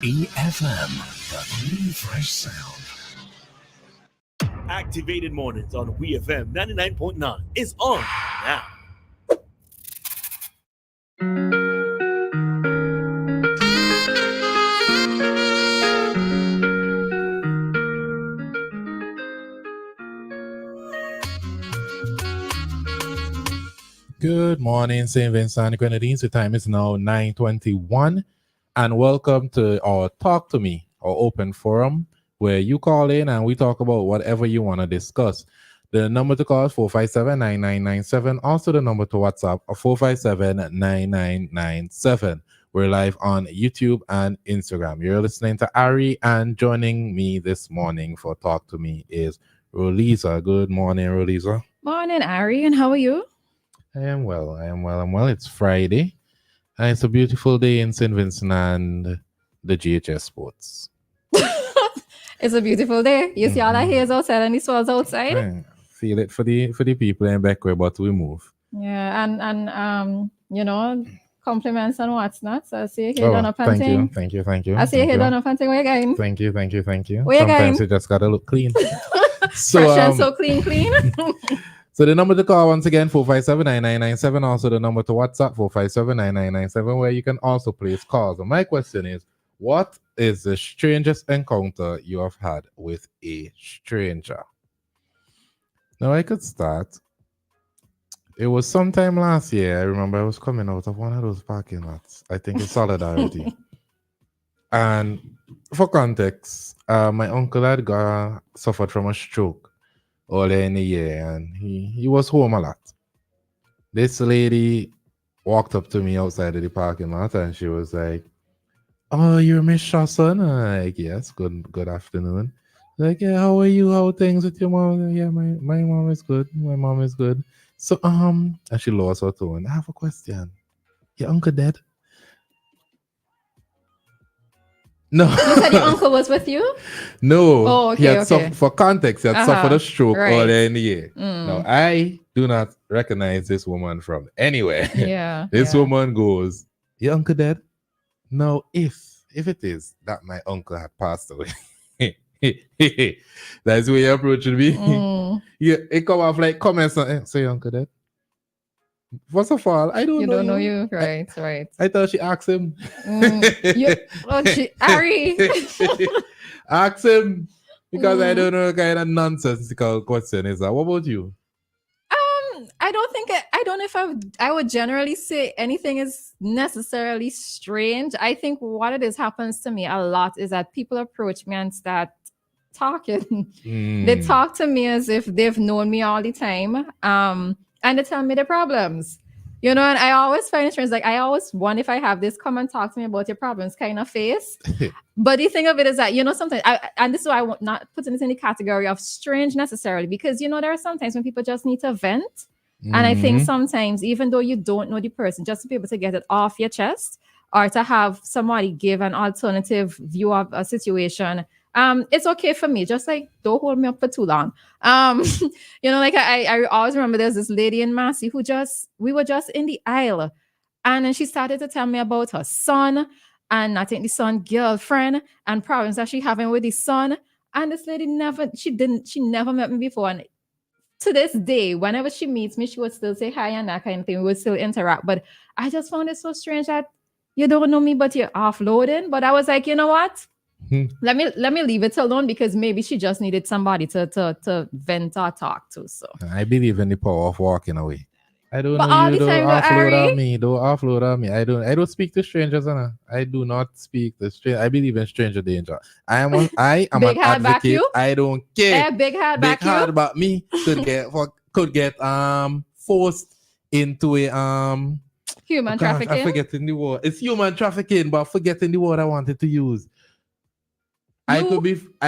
WEFM, the new fresh sound. Activated Mornings on WeFM 99.9 is on now. Good morning, St. Vincent and Grenadines. The time is now 9:21, and welcome to our Talk to Me, our open forum, where you call in and we talk about whatever you want to discuss. The number to call is 457-9997. Also, the number to WhatsApp is 457-9997. We're live on YouTube and Instagram. You're listening to Ari, and joining me this morning for Talk to Me is Rolisa. Good morning, Rolisa. Morning, Ari, and how are you? I am well. It's Friday, and it's a beautiful day in St. Vincent and the GHS Sports. It's a beautiful day. You see all that haze outside and the swells outside? I feel it for the people in Beckway, but we move. Yeah, and compliments and what's not. So I see you here done up and Thank you. I see you here done up and where you going? Thank you. Where you Sometimes going? you just gotta look clean. Fresh and so clean. So the number to call once again, 457-9997. Also the number to WhatsApp, 457-9997, where you can also place calls. And my question is, what is the strangest encounter you have had with a stranger? Now I could start. It was sometime last year. I remember I was coming out of one of those parking lots. I think it's Solidarity. And for context, my uncle had suffered from a stroke earlier in the year, and he was home a lot. This lady walked up to me outside of the parking lot, and she was like, "Oh, you're Miss Shawson?" I'm like, "Yes, good afternoon." Like, "Yeah, how are you? How are things with your mom?" "Yeah, my mom is good. My mom is good." So, and she lost her tone. "I have a question. Your uncle dead?" No. You said your uncle was with you? No. Oh, okay, He had okay. for context, he had suffered a stroke right. earlier in the year. Now, I do not recognize this woman from anywhere. Yeah. This woman goes, "Your uncle dead?" Now, if it is that my uncle had passed away, that's the way you're approaching me. Yeah, it come off like comments on, "Say your uncle dead." First of all, I don't You know don't know you. Right. I thought she asked him. Ari. Ask him, because I don't know what kind of nonsensical question is that. What about you? I don't know if I would generally say anything is necessarily strange. I think what it is happens to me a lot is that people approach me and start talking. They talk to me as if they've known me all the time. And they tell me their problems. You know, and I always find it strange. Like, I always wonder if I have this come and talk to me about your problems kind of face. But the thing of it is that, sometimes, and this is why I want not putting this in the category of strange necessarily, because, there are sometimes when people just need to vent. And I think sometimes, even though you don't know the person, just to be able to get it off your chest or to have somebody give an alternative view of a situation, it's okay for me. Just like, don't hold me up for too long. Like I always remember there's this lady in Massey we were just in the aisle, and then she started to tell me about her son, and I think the son girlfriend and problems that she having with the son. And this lady she never met me before. And to this day, whenever she meets me, she would still say hi and that kind of thing. We would still interact. But I just found it so strange that you don't know me, but you're offloading. But I was like, you know what? Let me leave it alone, because maybe she just needed somebody to vent or talk to. So I believe in the power of walking away. I don't But know all you. the Don't time, offload on me. Don't offload on me. I don't speak to strangers, Anna. I do not speak to strangers. I believe in stranger danger. I am Big an hard back advocate. you? I don't care. big hard back Big hard you. about me could get forced into a Human I'm trafficking. forgetting the word. It's human trafficking, but forgetting the word I wanted to use. I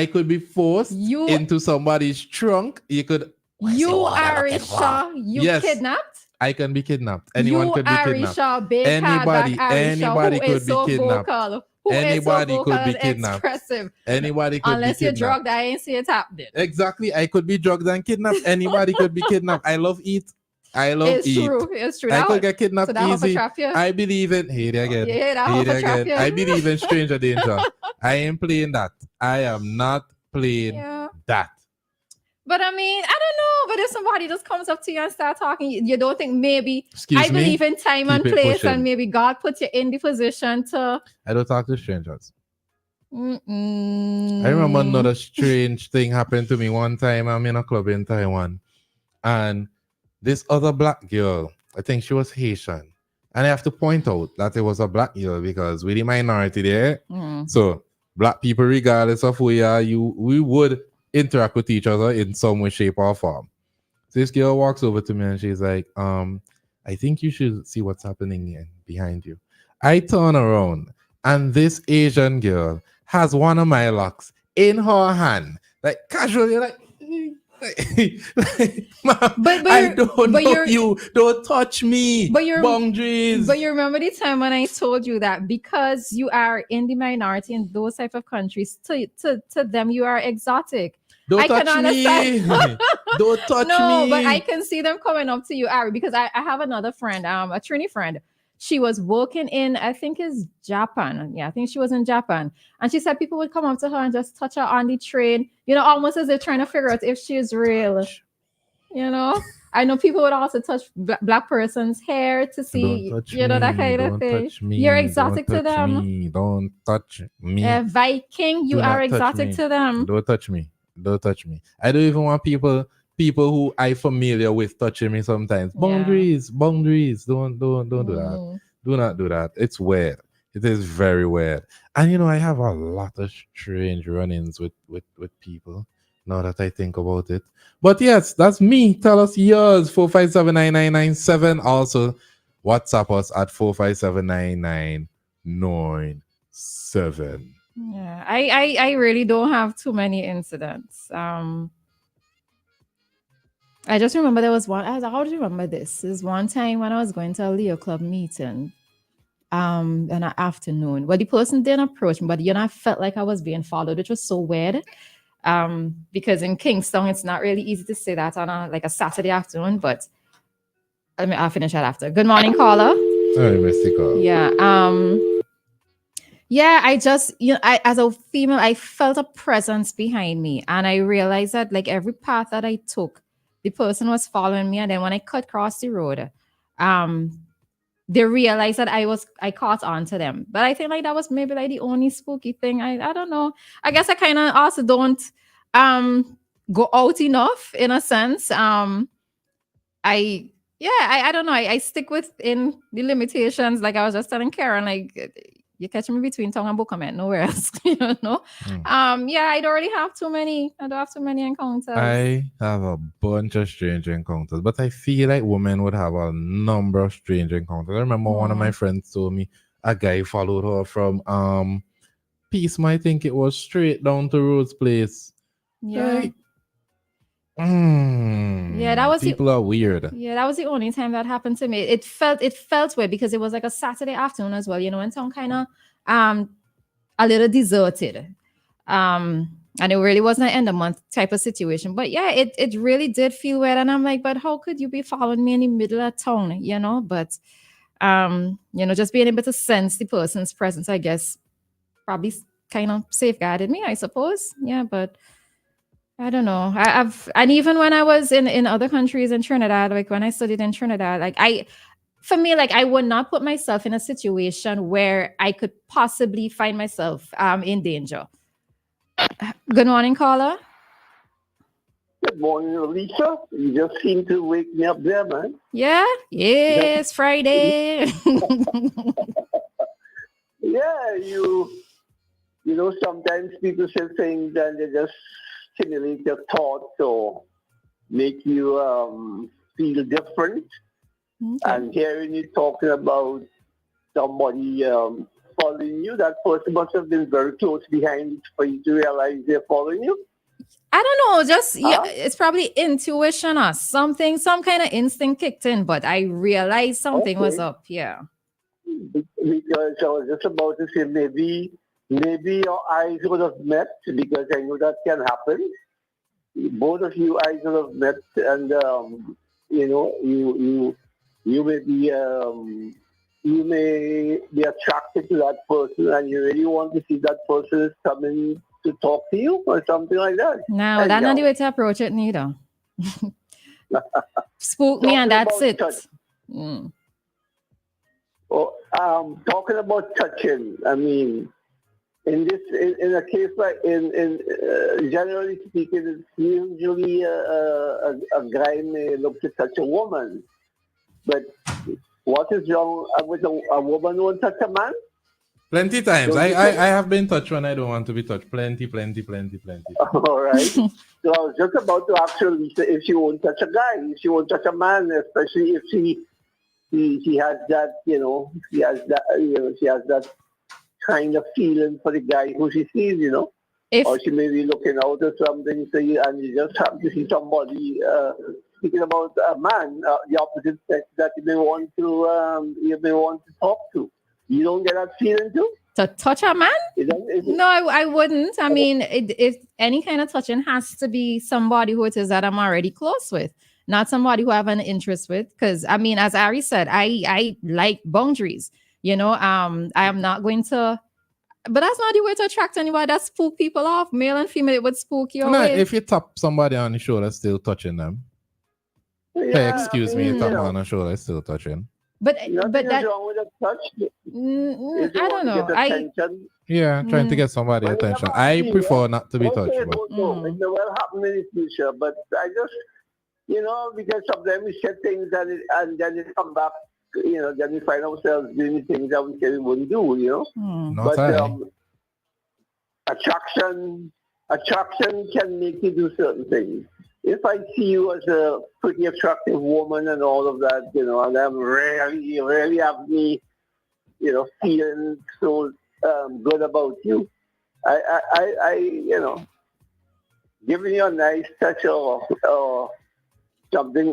could be forced into somebody's trunk. You could. You are Arisha. Yes. Kidnapped? I can be kidnapped. Anyone could be kidnapped. Arisha, big Anybody Arisha, could be kidnapped. Vocal, Anybody could be and kidnapped. expressive. Anybody could Unless be you're kidnapped. drugged, I ain't see it happening. Exactly. I could be drugged and kidnapped. Anybody could be kidnapped. I love eat. I love It's eat. true. It's true. I could get kidnapped so that help easy. trap you? I believe in here again. Yeah, that Here help trap again. you. I believe in stranger danger. I ain't playing that. I am not playing Yeah. that. But I mean, I don't know. But if somebody just comes up to you and start talking, you don't think maybe Excuse I me? believe in time Keep and it place, pushing. and maybe God put you in the position to. I don't talk to strangers. Mm-mm. I remember another strange thing happened to me one time. I'm in a club in Taiwan, and this other black girl, I think she was Haitian, and I have to point out that it was a black girl because we're the minority there. So black people, regardless of who you are, we would interact with each other in some way, shape, or form. So this girl walks over to me and she's like, I think you should see what's happening behind you. I turn around and this Asian girl has one of my locks in her hand, like casually, like, ma'am, I don't know you. Don't touch me. Boundaries. But you remember the time when I told you that because you are in the minority in those type of countries, to them you are exotic. Don't touch me. Don't touch me. No, but I can see them coming up to you, Ari, because I have another friend, a Trini friend. She was working in, I think it's Japan. Yeah, I think she was in Japan. And she said people would come up to her and just touch her on the train, almost as they're trying to figure out if she is real. I know people would also touch black person's hair to see, that kind of thing. Touch me. You're exotic to them. Don't touch me. Viking, you are exotic to them. Don't touch me. Don't touch me. I don't even want people who I familiar with touching me sometimes. Boundaries. Don't do that. Do not do that. It's weird. It is very weird. And I have a lot of strange run-ins with people now that I think about it. But yes, that's me. Tell us yours. 4579997. Also, WhatsApp us at 4579997. Yeah, I really don't have too many incidents. I just remember there was one. How do you remember this? There's one time when I was going to a Leo Club meeting, in the afternoon. Well, the person didn't approach me, but I felt like I was being followed, which was so weird. Because in Kingston, it's not really easy to say that on a Saturday afternoon. But I'll finish that after. Good morning, caller. Sorry, Mr. Call. Yeah. Yeah, I just, I as a female, I felt a presence behind me, and I realized that like every path that I took, the person was following me, and then when I cut across the road, they realized that I caught on to them. But I think like that was maybe like the only spooky thing. I don't know. I guess I kind of also don't go out enough in a sense. I don't know. I stick within the limitations. Like I was just telling Karen, like you catch me between tongue and book comment, nowhere else. Yeah, I don't really have too many. I don't have too many encounters. I have a bunch of strange encounters, but I feel like women would have a number of strange encounters. I remember one of my friends told me a guy followed her from Peacema, I think it was, straight down to Rhodes Place. Yeah. Like, yeah, that was people are weird. Yeah, that was the only time that happened to me. It felt weird because it was like a Saturday afternoon as well, and town kind of a little deserted. And it really wasn't an end of month type of situation. But yeah, it really did feel weird. And I'm like, but how could you be following me in the middle of town? But just being able to sense the person's presence, I guess, probably kind of safeguarded me, I suppose. Yeah, but I don't know. And even when I was in other countries in Trinidad, like when I studied in Trinidad, like I would not put myself in a situation where I could possibly find myself in danger. Good morning, caller. Good morning, Alicia. You just seem to wake me up there, man. Yeah, it's Friday. Yeah, you know, sometimes people say things and they just stimulate your thoughts or make you feel different. Okay. And hearing you talking about somebody following you, that person must have been very close behind for you to realize they're following you. I don't know, it's probably intuition or something, some kind of instinct kicked in, but I realized something was up. Yeah. Because I was just about to say maybe your eyes would have met, because I know that can happen. Both of you eyes would have met, and you may be you may be attracted to that person, and you really want to see that person is coming to talk to you or something like that. No, that's not the way to approach it neither. Spook me and that's it. Mm. Talking about touching, I mean, in a case like generally speaking, it's usually a guy may look to touch a woman, but what is wrong with a woman won't touch a man? Plenty times. I have been touched when I don't want to be touched. Plenty. All right. So I was just about to ask her if she won't touch a guy, if she won't touch a man, especially if she has that, she has that kind of feeling for the guy who she sees, or she may be looking out or something, and you just happen to see somebody speaking about a man, the opposite sex that you may want to talk to. You don't get that feeling too? To touch a man? No, I wouldn't. I mean, if any kind of touching has to be somebody who it is that I'm already close with, not somebody who I have an interest with. Because I mean, as Ari said, I like boundaries. I am not going to. But that's not the way to attract anybody. That spook people off. Male and female, it would spook you away. If you tap somebody on the shoulder, still touching them. Hey, excuse me, you tap on the shoulder, still touching. But that wrong with a touch. I don't know. Trying to get somebody attention. I prefer not to be touched. It may well happen in the future, but I just, because sometimes we said things and then it come back, then we find ourselves doing things that we said we wouldn't do, But attraction can make you do certain things. If I see you as a pretty attractive woman and all of that, and I'm really have me, feeling so good about you, I giving you a nice touch or something,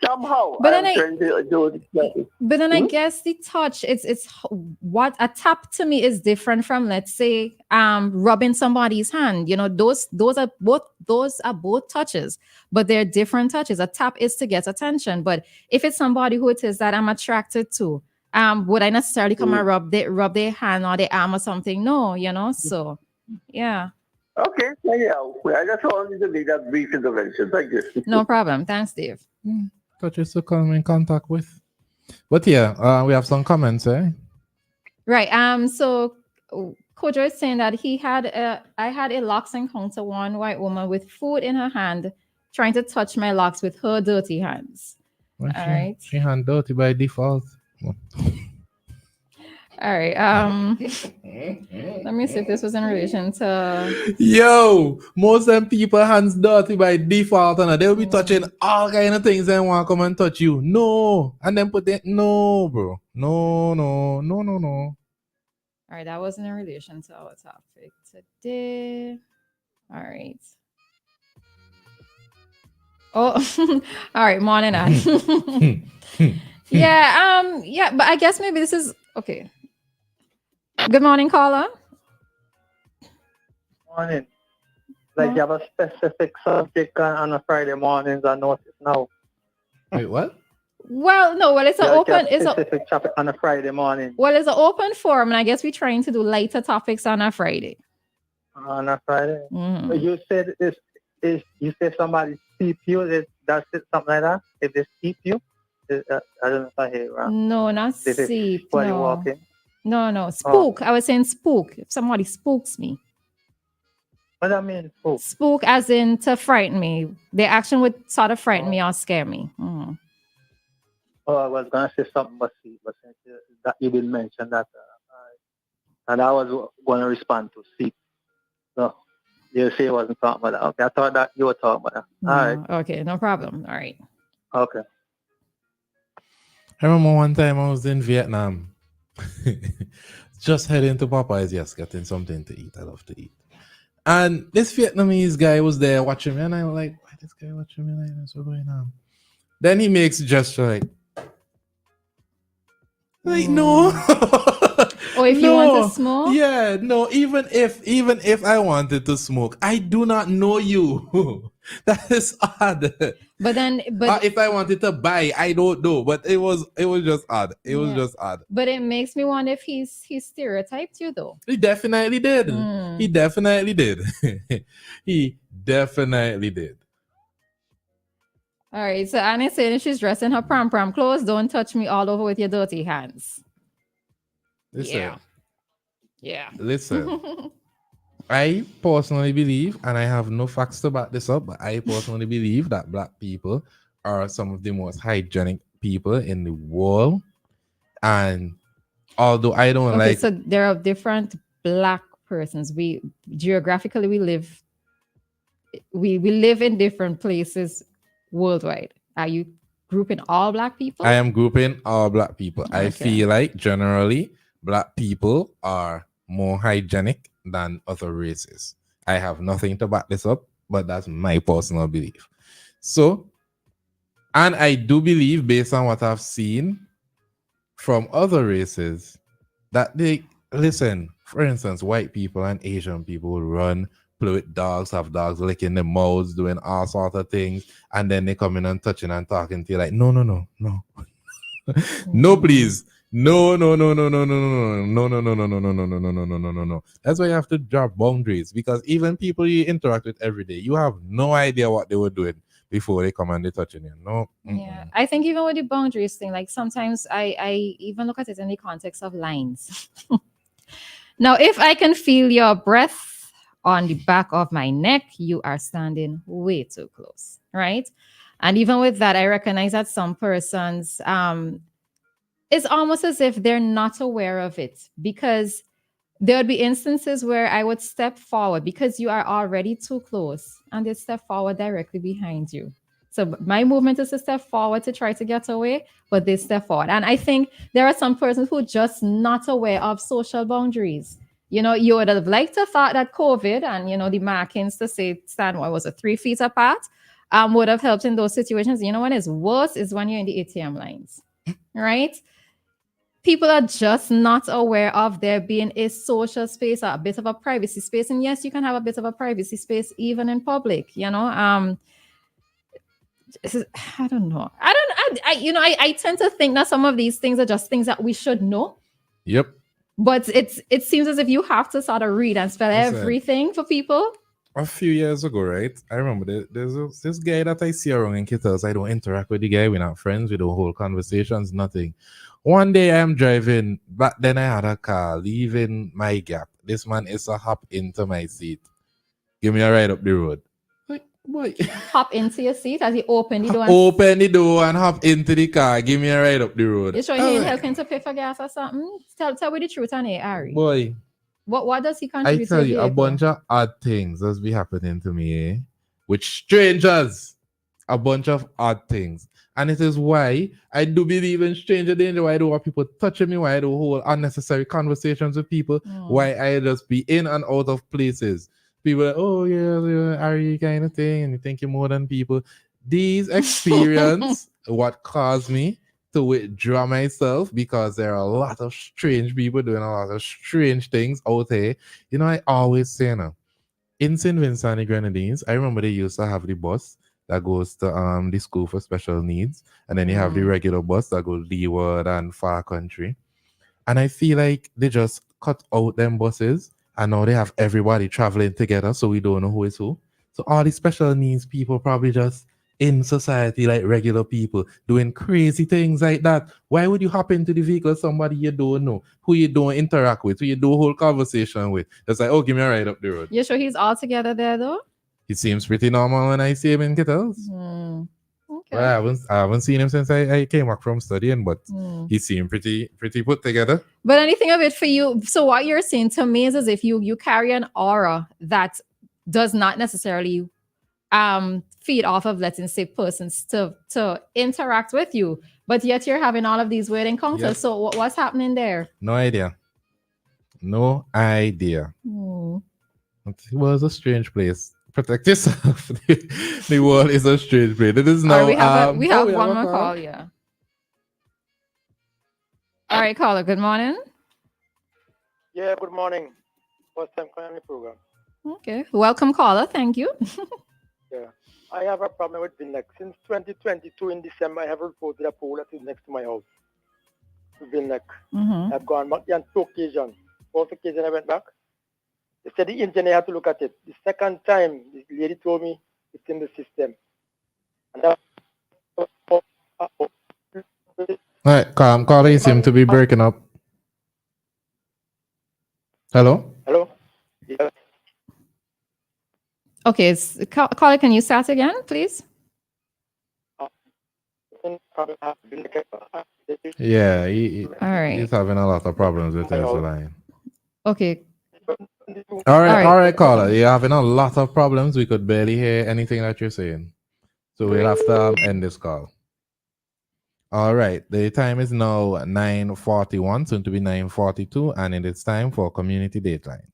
somehow. But then I guess the touch, it's what a tap to me is different from, let's say, rubbing somebody's hand. Those are both touches, but they're different touches. A tap is to get attention, but if it's somebody who it is that I'm attracted to, would I necessarily come and rub their hand or their arm or something? No, so yeah. Okay, yeah. I just wanted to make that brief intervention. Thank you. No problem. Thanks, Dave. Touches to come in contact with. But yeah, we have some comments, eh? Right. So Kojo is saying that I had a locks encounter, one white woman with food in her hand, trying to touch my locks with her dirty hands. Well, all right. She hand dirty by default. All right. Let me see if this was in relation to. Yo, most of them people hands dirty by default, and they'll be touching all kind of things and want to come and touch you. No, and then put it. No, bro. No. All right, that wasn't in relation to our topic today. All right. Oh, all right. Morning, Ann. Yeah. But I guess maybe this is okay. Good morning, caller. Morning. Like you have a specific subject on a Friday mornings, I notice now. Wait, what? Well, no. Well, it's an open. It's a specific topic on a Friday morning. Well, it's an open forum, and I guess we're trying to do lighter topics on a Friday. On a Friday. Mm-hmm. But you said is you said somebody steep you. That's it, something like that. If they steep you, I don't know if I hear it wrong. No, not steep. While you're walking. No. Spook. I was saying spook. If somebody spooks me. What do I mean, spook? Spook as in to frighten me. Their action would sort of frighten me or scare me. Mm-hmm. Oh, I was going to say something, but since that you didn't mention that, and I was going to respond to see. No, you say I wasn't talking about that. Okay, I thought that you were talking about that. All right. Okay, no problem. All right. Okay. I remember one time I was in Vietnam. Just heading to Popeyes, getting something to eat. I love to eat. And this Vietnamese guy was there watching me, and I was like, why this guy watching me like this? What's going on? Then he makes a gesture like no. Or if you want to smoke? Yeah, no, even if I wanted to smoke, I do not know you. That is odd. But then, but If I wanted to buy, I don't know. But it was just odd. It was Yeah. just odd. but it makes me wonder if he's stereotyped you though. He definitely did. Hmm. He definitely did. He definitely did. All right. So Annie's saying she's dressed in her prom clothes. Don't touch me all over with your dirty hands. Listen. Yeah. Listen. I personally believe, and I have no facts to back this up, but I personally believe that black people are some of the most hygienic people in the world. And although I don't Okay, like, so there are different black persons. We geographically we live in different places worldwide. Are you grouping all black people? I am grouping all black people. I Okay. feel like generally black people are more hygienic than other races. I have nothing to back this up, but that's my personal belief. So, and I do believe, based on what I've seen from other races, that they listen. For instance, white people and Asian people will run, play with dogs, have dogs licking their mouths, doing all sorts of things, and then they come in and touching and talking to you like, no, no, please. No. That's why you have to drop boundaries, because even people you interact with every day, you have no idea what they were doing before they come and they touching you. No. Yeah, I think even with the boundaries thing, like sometimes I even look at it in the context of lines. Now, if I can feel your breath on the back of my neck, you are standing way too close, right? And even with that, I recognize that some persons, it's almost as if they're not aware of it, because there would be instances where I would step forward because you are already too close, and they step forward directly behind you. So my movement is to step forward to try to get away, but they step forward. And I think there are some persons who are just not aware of social boundaries. You know, you would have liked to thought that COVID and, you know, the markings to say stand, what was it, 3 feet apart, would have helped in those situations. You know, when it's worse is when you're in the ATM lines, right? People are just not aware of there being a social space, a bit of a privacy space. And yes, you can have a bit of a privacy space even in public, you know. I don't know. I tend to think that some of these things are just things that we should know. Yep. But it seems as if you have to sort of read and spell Listen, everything for people. a few years ago, right? I remember there's this guy that I see around in Kittles. I don't interact with the guy. We're not friends. We don't hold conversations, nothing. One day I'm driving, back then I had a car leaving my gap. This man is a hop into my seat. Give me a ride up the road. Like, boy. Hop into your seat as he opened the door. Open the door and hop into the car. Give me a ride up the road. You sure he ain't helping to pay for gas or something? Tell me the truth on it, Ari. Boy. What does he I contribute tell to you, the a vehicle? bunch of odd things that's be happening to me, eh? With strangers. A bunch of odd things. And it is why I do believe in stranger danger, why I don't want people touching me, why I don't hold unnecessary conversations with people, why I just be in and out of places. People are, oh, yeah, are you kind of thing, and you think you're more than people. These experience what caused me to withdraw myself, because there are a lot of strange people doing a lot of strange things out there. You know, I always say now, in St. Vincent and the Grenadines, I remember they used to have the bus that goes to the school for special needs, and then you have the regular bus that goes Leeward and Far Country. And I feel like they just cut out them buses, and now they have everybody traveling together, so we don't know who is who. So all the special needs people probably just in society like regular people doing crazy things like that. Why would you hop into the vehicle of somebody you don't know, who you don't interact with, who you do a whole conversation with? It's like, oh, give me a ride up the road. You sure he's all together there though? He seems pretty normal when I see him in Kittles. Okay. Well, I haven't seen him since I came back from studying, but he seemed pretty put together. But anything of it for you. So what you're saying to me is as if you carry an aura that does not necessarily feed off of, let's say, persons to interact with you, but yet you're having all of these weird encounters. Yes. So what's happening there? No idea. It was a strange place. Protect yourself. The world is a strange place. It is now. We have one more call. Yeah. All right, caller. Good morning. Yeah, good morning. First time calling the program. Okay. Welcome, caller. Thank you. Yeah. I have a problem with Vinnex. Since 2022 in December, I have reported a pole that is next to my house. Vinnex. I've gone back on 2 occasions. Fourth occasion I went back. They said the engineer had to look at it. The second time, the lady told me it's in the system. And that, All right, caller, you seem to be breaking up. Hello? hello? Yes. Okay, caller, can you start again, please? Yeah, All right. he's having a lot of problems with his line. Okay. All right, All right. caller. You're having a lot of problems. We could barely hear anything that you're saying. So we'll have to end this call. All right. The time is now 9:41, soon to be 9:42, and it is time for Community Dateline.